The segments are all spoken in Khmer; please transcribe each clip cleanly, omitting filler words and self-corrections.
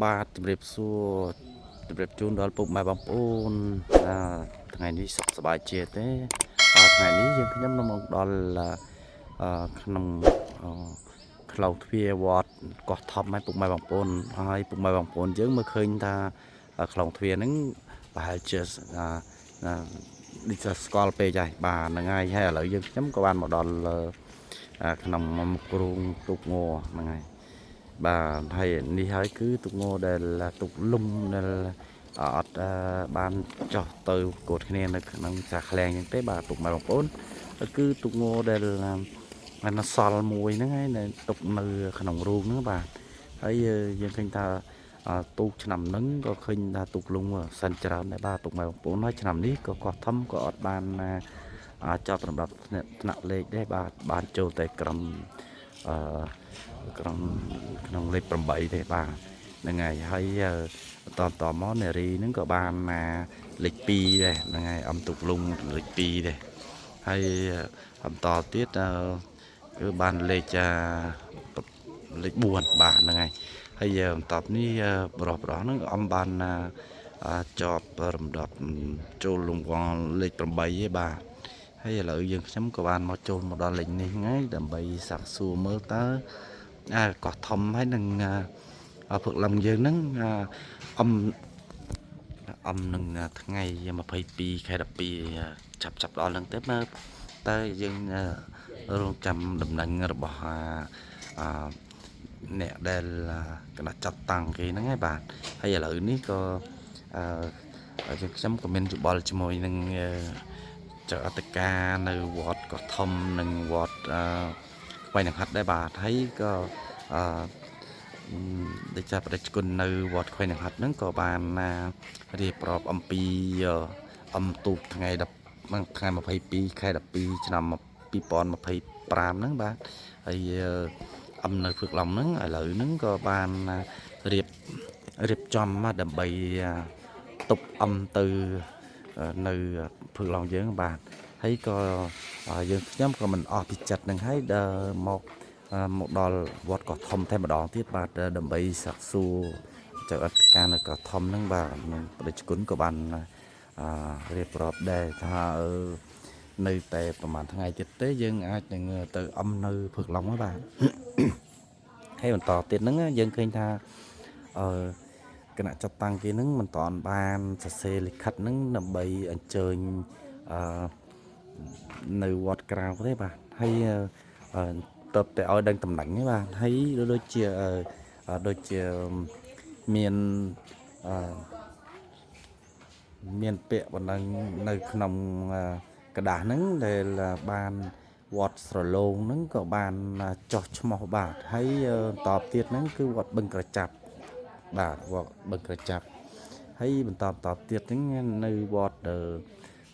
បាទជម្រាបសួរជម្រាបជូនដល់ពុកម៉ែបងប្អូនថ្ងៃនេះសុខសប្បាយជាទេថ្ងៃនេះយើងខ្ញុំនឹងមកដល់ក្នុងខ្លៅទ្វារវត្តកោះថប់ហើយពុកម៉ែបងប្អូនហើយពុកម៉ែបងប្អូនយើងមើលឃើញថាខ្លៅទ្វារហ្នឹងប្រហែលជាដូចថាស្គាល់ពេកហើយបាទហ្នឹងហើយឥឡូវយើងខ្ញុំក៏បានមកដល់ក្នុងគ្រូងទូកងហ្នឹងហើយបាទហើយនេះហើយគឺទុកងដែលទុកលំដែលអត់បានចោះទៅកូតគ្នានៅក្នុងសាខ្លាំងអញ្ចឹងទេបាទពុកម៉ែបងប្អូនគឺទុកងដែលបានសល់មួយហ្នឹងហើយនៅទុកនៅក្នុងរូងហ្នឹងបាទហើយយើងឃើញថាទូកឆ្នាំហ្នឹងក៏ឃើញថាទូកលំសិនច្រើនដែរបាទពុកម៉ែបងប្អូនហើយឆ្នាំនេះក៏កោះធំក៏អត់បានចប់សម្រាប់ថ្នាក់លេខដែរបាទបានចូលតែក្រុមក្នុងលេខ8ទេបាទហ្នឹងហើយតមកនារីហ្នឹងក៏បានលេខ2ដែរហ្នឹងហើយអំទុកលុងលេខ2ដែរហើយបន្តទៀតគឺបានលេខ4បាទហ្នឹងហើយបន្តនេះប្រុសហ្នឹងអំបានជាប់រំដោះចូលលំវងលេខ8ឯបាទហើយឥឡូវយើងខ្ញុំក៏បានមកចូលមកដល់លេខនេះហ្នឹងដើម្បីសាកសួរមើលតើកោះធំហើយនឹងព្រឹកឡើងយើងហ្នឹងអំនឹងថ្ងៃ22ខែ12ចាប់ដល់ហ្នឹងទៅមើលតើយើងរងចាំដំណឹងរបស់អ្នកដែលគណៈចាត់តាំងគេហ្នឹងហើយបាទហើយឥឡូវនេះក៏យើងខ្ញុំក៏មានយោបល់ជាមួយនឹងចៅអធិការនៅវត្តកោះធំនិងវត្តខ្វៃនឹងហាត់ដែរបាទហើយក៏ដូចជាប្រជាជននៅវត្តខ្វៃនឹងហាត់ហ្នឹងក៏បានរៀបរាប់អំពីអំទូកថ្ងៃ22ខែ12ឆ្នាំ2025ហ្នឹងបាទហើយអំនៅព្រឹកឡំហ្នឹងឥឡូវហ្នឹងក៏បានរៀបចំមកដើម្បីទុកអំទៅនៅព្រឹកឡំយើងបាទហើយក៏យើងខ្ញុំក៏មិនអស់ពីចិត្តនឹងហើយមកដល់វត្តកោះធំតែម្ដងទៀតបាទដើម្បីសាកសួរចៅអធិការនៅកោះធំហ្នឹងបាទប្រជាជនក៏បានរៀបរាប់ដែរថានៅតែប្រហែលថ្ងៃទៀតទេយើងអាចនឹងទៅអំនៅព្រឹកឡំបាទហើយបន្តទៀតហ្នឹងយើងឃើញថាគណៈចាត់តាំងគេហ្នឹងមិនតាន់បានសរសេរលិខិតហ្នឹងដើម្បីអញ្ជើញនៅវត្តក្រៅទេបាទហើយតើតែឲ្យដឹងតំណែងទេបាទហើយដូចជាមានពាក្យបណ្ដឹងនៅក្នុងกระดาษហ្នឹងដែលបានវត្តស្រឡូងហ្នឹងក៏បានចោះឈ្មោះបាទហើយតបទៀតហ្នឹងគឺវត្តបឹងក្រចាប់បាទវត្តបឹងក្រចាប់ហើយបន្តទៀតហ្នឹងនៅវត្ត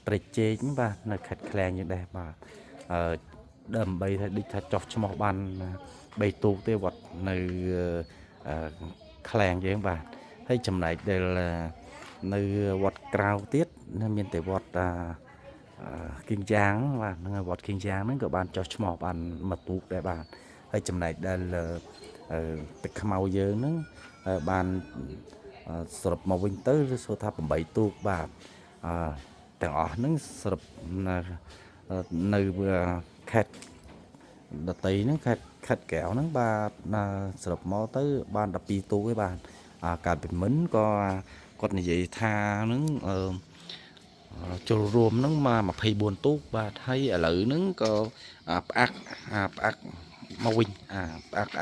ត្រេកជែកបាទនៅខេត្តឃ្លាំងយ៉ាងដែរបាទដើម្បីថាដូចថាចោះឈ្មោះបាន3ទូកទេវត្តនៅឃ្លាំងយើងបាទហើយចំណែកដែលនៅវត្តក្រៅទៀតមានតែវត្តគីងយ៉ាងបាទហ្នឹងវត្តគីងយ៉ាងហ្នឹងក៏បានចោះឈ្មោះបានមួយទូកដែរបាទហើយចំណែកដែលទឹកខ្មៅយើងហ្នឹងបានសរុបមកវិញទៅគឺសូថា8ទូកបាទទាំងអស់ហ្នឹងសរុបនៅខេត្តដតីហ្នឹងខេត្តកែវហ្នឹងបាទសរុបមកទៅបាន12ទូកឯបាទកាលពីមុនក៏គាត់និយាយថាហ្នឹងចូលរួមហ្នឹងមក24ទូកបាទហើយឥឡូវហ្នឹងក៏ផ្អាក់មកវិញផ្អាក់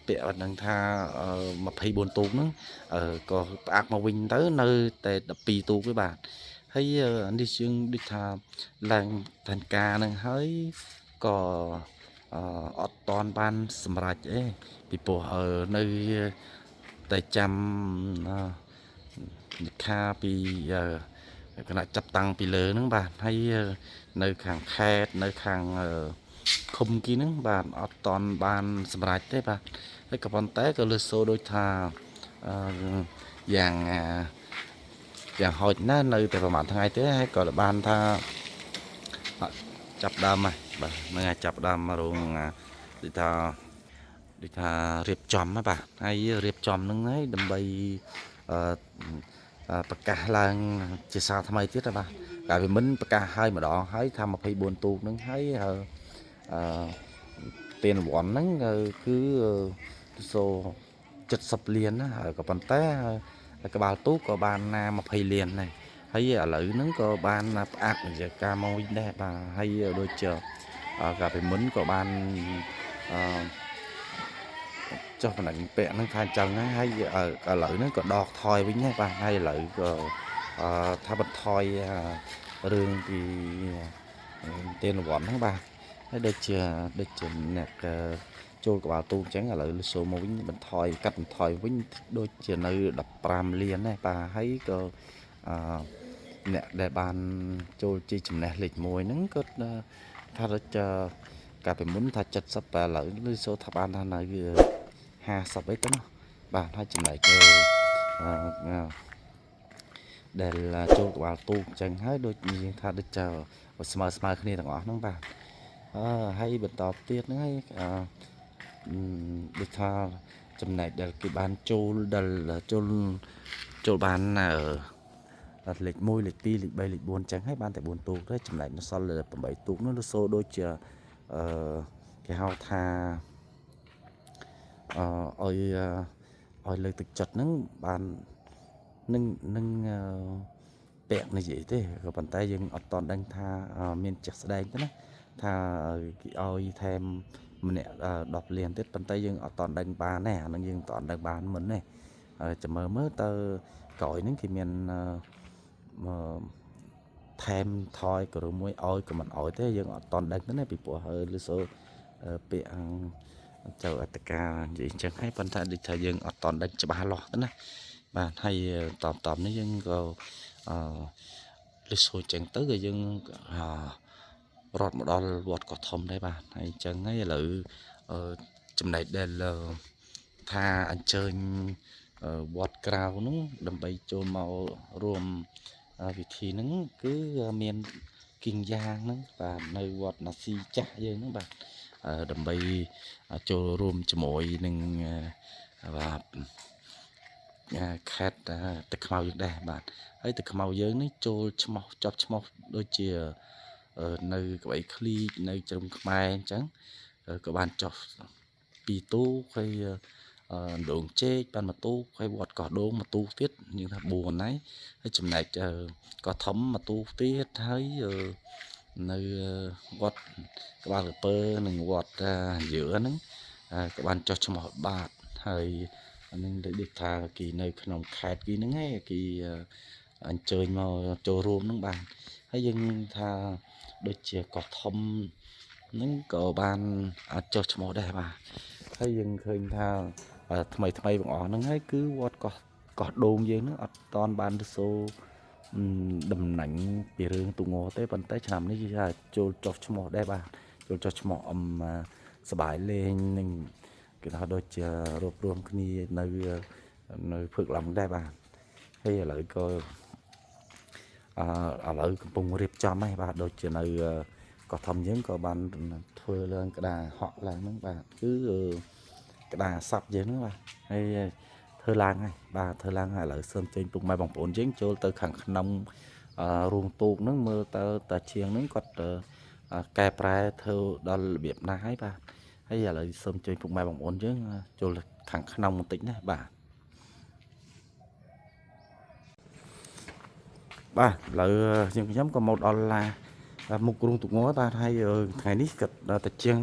ពាក្យហ្នឹងថា24ទូកហ្នឹងក៏ផ្អាក់មកវិញទៅនៅតែ12ទូកទេបាទហើយនេះយើងដូចថាឡើងឋានការហ្នឹងហើយក៏អត់តន់បានសម្រេចទេពីព្រោះនៅតែចាំនិខាពីគណៈចាប់តាំងពីលើហ្នឹងបាទហើយនៅខាងខេត្តនៅខាងឃុំគីហ្នឹងបាទអត់តន់បានសម្រេចទេបាទហើយក៏ប៉ុន្តែក៏លើសូដូចថាយ៉ាងហោចណាស់នៅតែប្រហែលថ្ងៃទេហើយក៏បានថាចាប់ដើមហើយបាទហ្នឹងហើយចាប់ដើមរោងដូចថា ដ ដូចថារៀបចំណាបាទហើយរៀបចំហ្នឹងហើយដើម្បីអឺប្រកាសឡើងជាសារថ្មីទៀតណាបាទកាលពីមិនប្រកាសឲ្យម្ដងហើយថា24ទូកហ្នឹងហើយអឺtiền rង្វាន់ហ្នឹងគឺសូ70 លានណាហើយក៏ប៉ុន្តែក្បាលទូកក៏បានណា20 លានដែរហើយឥឡូវហ្នឹងក៏បានផ្អាកវិជ្ជាការមកវិញដែរបាទហើយដូចជាកាលពីមុនក៏បានចុះបណ្ដឹងពាក់ហ្នឹងថាអញ្ចឹងហើយឥឡូវហ្នឹងក៏ដកថយវិញដែរបាទហើយឥឡូវក៏ថាបន្ថយរឿងពីtiềnរង្វាន់ហ្នឹងបាទហើយដូចជាអ្នកចូលក្បាលទូកអញ្ចឹងឥឡូវសូមមកវិញកាត់បន្ថយវិញដូចជានៅ15 លានដែរបាទហើយក៏អ្នកដែលបានចូលជាចំណេះលេខ1ហ្នឹងគាត់ថាកាលពីមុនថា70តែឥឡូវឬសូថាបានថានៅ50អីទៅណាបាទហើយចំណែកដែលចូលក្បាលទូកអញ្ចឹងហើយដូចយើងថាដូចស្មើគ្នាទាំងអស់ហ្នឹងបាទហើយបន្តទៀតហ្នឹងហើយដូចថាចំណែកដែលគេបានចូលបានលេខ1លេខ2លេខ3លេខ4អញ្ចឹងហើយបានតែ4ទូកទេចំណែកនៅសល់8ទូកនោះលោកសូដូចជាគេហៅថាឲ្យលើកទឹកចិត្តហ្នឹងបាននឹងពាក់និយាយទេក៏ប៉ុន្តែយើងអត់តន់ដឹងថាមានជាក់ស្ដែងទេណាថាគេឲ្យថែមម្នាក់10 លានទៀតប៉ុន្តែយើងអត់តន់ដឹងបានទេអានឹងយើងអត់តន់ដឹងបានមិនទេចាំមើលទៅក្រោយហ្នឹងគេមានថែមថយក៏ឬមួយឲ្យក៏មិនឲ្យទេយើងអត់តន់ដឹងទេណាពីព្រោះឬសូពាក្យចៅអត្តការនិយាយអញ្ចឹងហើយប៉ុន្តែដូចថាយើងអត់តន់ដឹងច្បាស់លាស់ទេណាបាទហើយតបនេះយើងក៏លឺសូរចឹងទៅក៏យើងរត់មកដល់វត្តកោះធំដែរបាទហើយអញ្ចឹងហើយឥឡូវចំណែកដែលថាអញ្ជើញវត្តក្រៅហ្នឹងដើម្បីចូលមករួមវិធីហ្នឹងគឺមានគិញយ៉ាងហ្នឹងបាទនៅវត្តណាស៊ីចាស់យើងហ្នឹងបាទដើម្បីចូលរួមជាមួយនឹងបាទខេត្តទឹកខ្មៅយើងដែរបាទហើយទឹកខ្មៅយើងនេះចូលឈ្មោះជាប់ឈ្មោះដូចជានៅក្បៃឃ្លីនៅជ្រុំខ្មែរអញ្ចឹងក៏បានចុះ2ទូកហើយដងជែកបាន1ទូកហើយវត្តកោះដូង1ទូកទៀតយើងថា4ហើយចំណែកកោះធំ1ទូកទៀតហើយនៅវត្តក្បាលក្រពើនិងវត្តយើហ្នឹងក៏បានចុះឈ្មោះបាទហើយអានឹងដូចថាគេនៅក្នុងខេត្តគេហ្នឹងឯងគេអញ្ជើញមកចូលរួមហ្នឹងបាទហើយយើងថាដូចជាកោះធំហ្នឹងក៏បានចុះឈ្មោះដែរបាទហើយយើងឃើញថាថ្មីបងអស់ហ្នឹងហើយគឺវត្តកោះដូងយើងហ្នឹងអត់តន់បានទៅសូតំណែងពីរឿងទូងទេប៉ុន្តែឆ្នាំនេះគេថាចូលចុះឈ្មោះដែរបាទចូលចុះឈ្មោះសបាយលេងនឹងគេថាដូចជារួបរวมគ្នានៅភើកឡំដែរបាទហើយឥឡូវក៏ឥឡូវកំពុងរៀបចំហើយបាទដូចជានៅកោះធំយើងក៏បានធ្វើឡើងក្តារហក់ឡើងហ្នឹងបាទគឺក្តារសັບយើងហ្នឹងបាទហើយធ្វើឡើងហើយបាទធ្វើឡើងហើយឥឡូវសូមចេញពុកម៉ែបងប្អូនយើងចូលទៅខាងក្នុងរូងទូកហ្នឹងមើលទៅតាជាងហ្នឹងគាត់កែប្រែធ្វើដល់របៀបណាហើយបាទហើយឥឡូវសូមជួយពុកម៉ែបងប្អូនយើងចូលខាងក្នុងបន្តិចណាបាទបាទឥឡូវខ្ញុំក៏មកដល់មុខរូងទូកងបាទហើយថ្ងៃនេះគាត់ដល់តាជាង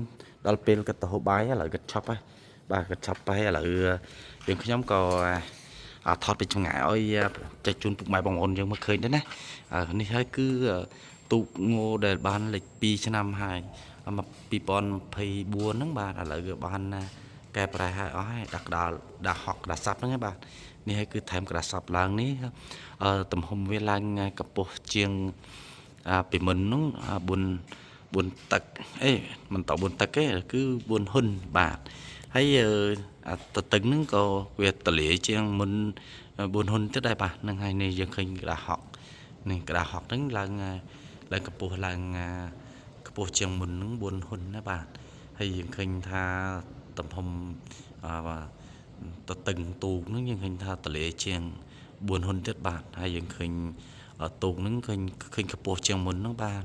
ដល់ពេលគាត់ទៅហូបបាយឥឡូវគាត់ឆប់ហើយបាទគាត់ឆប់ហើយឥឡូវខ្ញុំក៏ថតពីចម្ងាយឲ្យចែកជូនពុកម៉ែបងប្អូនយើងមកឃើញដែរណានេះហើយគឺទូកងដែលបានលេខ2ឆ្នាំហើយ2024ហ្នឹងបាទឥឡូវវាបានកែប្រែឲ្យអស់ហើយដាក់ហក់ដាក់សាប់ហ្នឹងបាទនេះហើយគឺថែមក្តារសាប់ឡើងនេះទំហំវាឡើងកម្ពស់ជាងពីមុនហ្នឹង4ទឹកអេមិនត4ទឹកទេគឺ4ហ៊ុនបាទហើយតតឹងហ្នឹងក៏វាតលាយជាងមុន4ហ៊ុនទៀតដែរបាទហ្នឹងហើយនេះយើងឃើញក្តារហក់នេះក្តារហក់ហ្នឹងឡើងកម្ពស់ឡើងខ្ពស់ជាងមុនហ្នឹង4ហ៊ុនណាបាទហើយយើងឃើញថា tầm hông và từng tù nó nhưng hình tha tờ lệ chiang buồn hơn tiết bạn hay những hình tù nó hình cái bộ chiang muốn nó bạn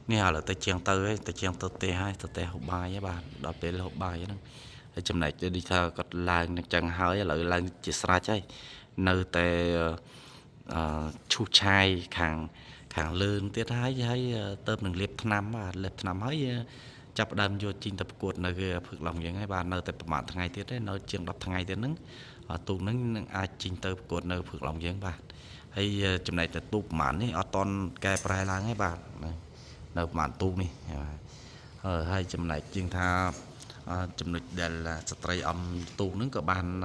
nè là tay chiang tơ ấy tay chiang tơ tê hai tơ tê hộp bài với bạn đọc để là hộp bài đó ở trong này đi theo có làng chẳng hỏi lại làng chỉ xa chơi nơi tê chu chai hàng lươn tiết hay tôm đừng liệp năm và liệp năm ấy chấp đâm vô trình tập cuột nơi phực lòng những hai bạn nơi tại bản thằng ngày tiết đấy nơi trường đọc thằng ngày tiết nứng tụ nứng ai trình tập cuột nơi phực lòng những bạn hay trong này là tụ mãn ấy ở toàn cái prai lang ấy bạn nơi mãn tụ này hay trong này chuyên tha trong này đây là stray âm tụ nứng các bạn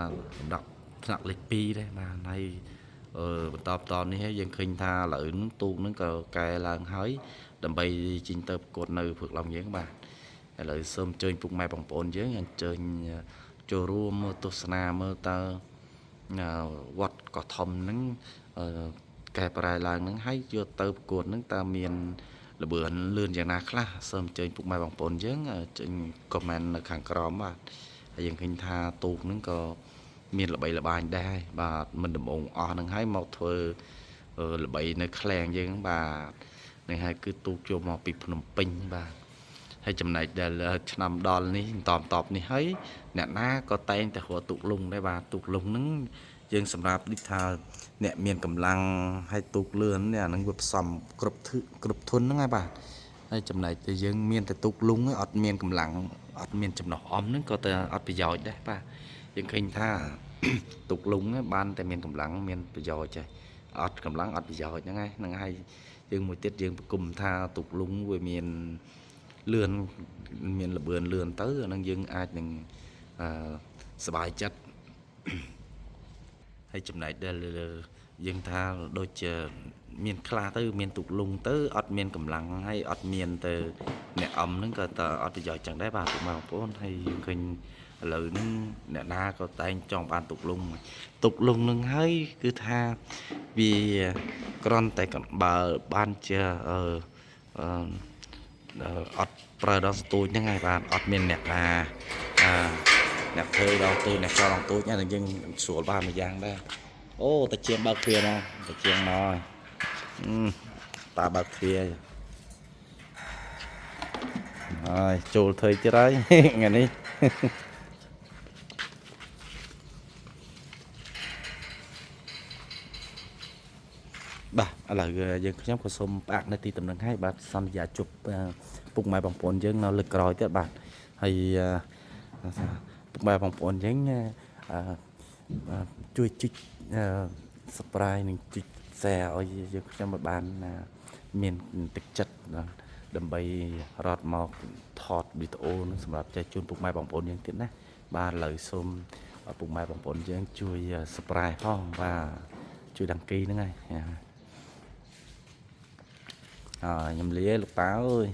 đọc nặng lịch pi đấy mà này tập toàn này dân khinh tha lợi nước tu nó cờ cài làng hới đầm bay trên tập cột nơi phượt lòng với các bạn lợi xôm chơi phục mai bằng bồn với anh chơi cho rùa mơ tô na mơ ta quạt cỏ thầm nắng cài prai làng nắng hay chưa tập cột nắng ta miền là bữa lươn dạng na khá xôm chơi phục mai bằng bồn với trên comment là hàng crom mà dân khinh tha tu nó cờ miền là bảy là bài đai và mình đừng ổn năng hái một thôi là bảy nơi khen với bà này hai cứ tu cho một bị phun pin bà hay chấm này là nằm đòn ní tòm tọp ní thấy nè ná có tay tại họ tụ lùng đây bà tụ lùng nứng dân sầm rạp đi thà nè miền cầm lăng hay tụ lươn nè nâng bập sầm cướp thun đó ngay bà hay chấm này thì dân miền tại tụ lùng ấy ọt miền cầm lăng ọt miền chấm nọ ôm nứng có tại ọt bị giỏi đấy bà dân khinh tha tục lúng á ban tại miền cầm lăng miền bây giờ chơi ọt cầm lăng ọt bây giờ nhá ngay năng hay dương một tiết dương cùng tha tục lúng với miền lươn miền là bươn lươn tới năng dương ai đừng sờ bài chất hay chụp này đây là dương tha đôi chờ miền kha tới miền tục lung tới ọt miền cầm lăng hay ọt miền từ nè ẩm nó cơ tờ ọt bây giờ chẳng đấy bà tụi màu phố hay dương khinh lợi nè na có tay trong ban tục lung nâng hơi cứ tha vì con tay còn bờ ban chưa ọt prơ đó tôi những ngày bạn ọt miền nẹt nẹt thơi đâu tôi nẹt cho lòng tôi nha là dân sủa ba mươi giang đây ô ta chiên bao kia nè ta chiên nói ta bao kia rồi chùa thời chứ đấy ngày đi bà là dân nhóm của sông bạn này thì tầm nắng hay bạn xong giờ chụp bụng mai bằng phồn dân nó lực rồi các bạn hay bụng mai bằng phồn dân chui chích spray mình chích xe ở dân trong một bàn miền thực chất đầm bay rót mọc thọt bị tổ nó sầm chạy chun bụng mai bằng phồn dân tiến này ba lời xôm bụng mai bằng phồn dân chui spray phong và chui đăng ký nữa ngay nhầm lía lục báo ơi